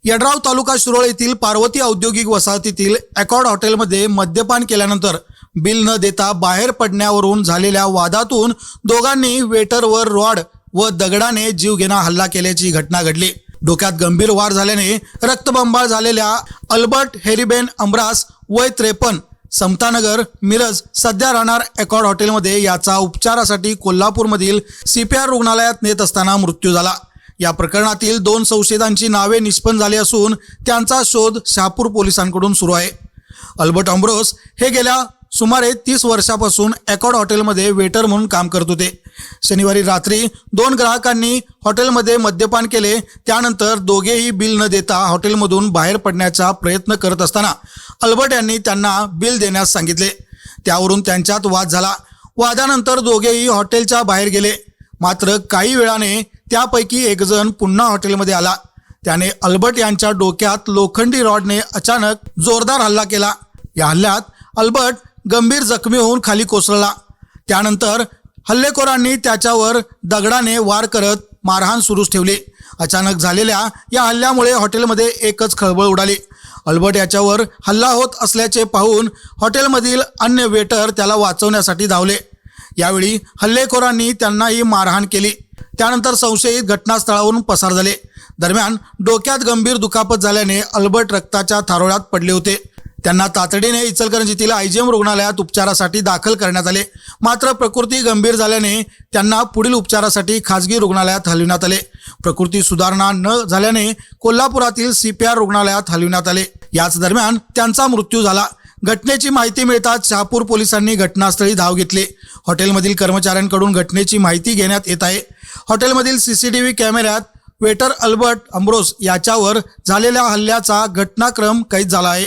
यड्राव तालुका शिरोळ येथील पार्वती औद्योगिक वसाहतीतील अकॉर्ड हॉटेलमध्ये मद्यपान केल्यानंतर बिल न देता बाहेर पडण्यावरून झालेल्या वादातून दोघांनी वेटरवर रॉड व दगडाने जीवघेणा हल्ला केल्याची घटना घडली। डोक्यात गंभीर वार झाल्याने रक्तबंबाळ झालेल्या अल्बर्ट हेरिबेन अमरास वय 53 समतानगर मिरज सध्या राहणार अकॉर्ड हॉटेलमध्ये याचा उपचारासाठी कोल्हापूरमधील CPR रुग्णालयात नेत असताना मृत्यू झाला। या प्रकरणातील 2 संशयितांची नावे निष्पन्न झाली असून त्यांचा शोध शहापूर पोलिसांकडून सुरू आहे। अल्बर्ट अम्ब्रोस हे गेल्या सुमारे 30 वर्षापासून अकॉर्ड हॉटेलमध्ये वेटर म्हणून काम करत होते। शनिवारी रात्री 2 ग्राहकांनी हॉटेलमध्ये मद्यपान केले। त्यानंतर दोघेही बिल न देता हॉटेलमधून बाहेर पडण्याचा प्रयत्न करत असताना अल्बर्ट यांनी त्यांना बिल देण्यास सांगितले। त्यावरून त्यांच्यात वाद झाला। वादानंतर दोघेही हॉटेलच्या बाहेर गेले। मात्र काही वेळाने त्यापैकी एक जण पुन्हा हॉटेलमध्ये आला। त्याने अल्बर्ट यांच्या डोक्यात लोखंडी रॉडने अचानक जोरदार हल्ला केला। या हल्ल्यात अल्बर्ट गंभीर जखमी होऊन खाली कोसळला। त्यानंतर हल्लेखोरांनी त्याच्यावर दगडाने वार करत मारहाण सुरूच ठेवली। अचानक झालेल्या या हल्ल्यामुळे हॉटेलमध्ये एकच खळबळ उडाली। अल्बर्ट याच्यावर हल्ला होत असल्याचे पाहून हॉटेलमधील अन्य वेटर त्याला वाचवण्यासाठी धावले। यावेळी हल्लेखोरांनी त्यांनाही मारहाण केली। त्यानंतर संशयित घटनास्थळावरून पसार झाले। दरम्यान डोक्यात गंभीर दुखापत झाल्याने अल्बर्ट रक्ताच्या थारोळ्यात पडले होते। त्यांना तातडीने इचलकरंजीतील IGM रुग्णालयात उपचारासाठी दाखल करण्यात आले। मात्र प्रकृती गंभीर झाल्याने त्यांना पुढील उपचारासाठी खासगी रुग्णालयात हलविण्यात आले। प्रकृती सुधारणा न झाल्याने कोल्हापुरातील CPR रुग्णालयात हलविण्यात आले। याच दरम्यान त्यांचा मृत्यू झाला। घटनेची माहिती मिळताच शहापूर पोलिसांनी घटनास्थळी धाव घेतली। हॉटेलमधील कर्मचाऱ्यांकडून घटनेची माहिती घेण्यात येत आहे। हॉटेलमधील CCTV कॅमेऱ्यात वेटर अल्बर्ट अम्ब्रोस याच्यावर झालेल्या हल्ल्याचा घटनाक्रम कैद झाला आहे।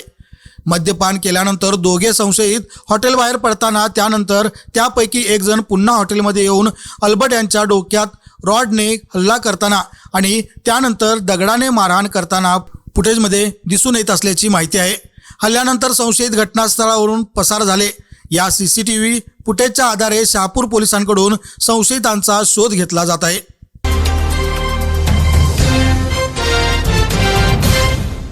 मद्यपान केल्यानंतर दोघे संशयित हॉटेल बाहेर पडताना त्यानंतर त्यापैकी एक जण पुन्हा हॉटेलमध्ये येऊन अल्बर्ट यांच्या डोक्यात रॉडने हल्ला करताना आणि त्यानंतर दगडाने मारहाण करताना फुटेजमध्ये दिसून येत असल्याची माहिती आहे। हल्ल्यानंतर संशयित घटनास्थळावरून पसार झाले। या CCTV फुटेजच्या आधारे शहापूर पोलिसांकडून संशयितांचा शोध घेतला जात आहे।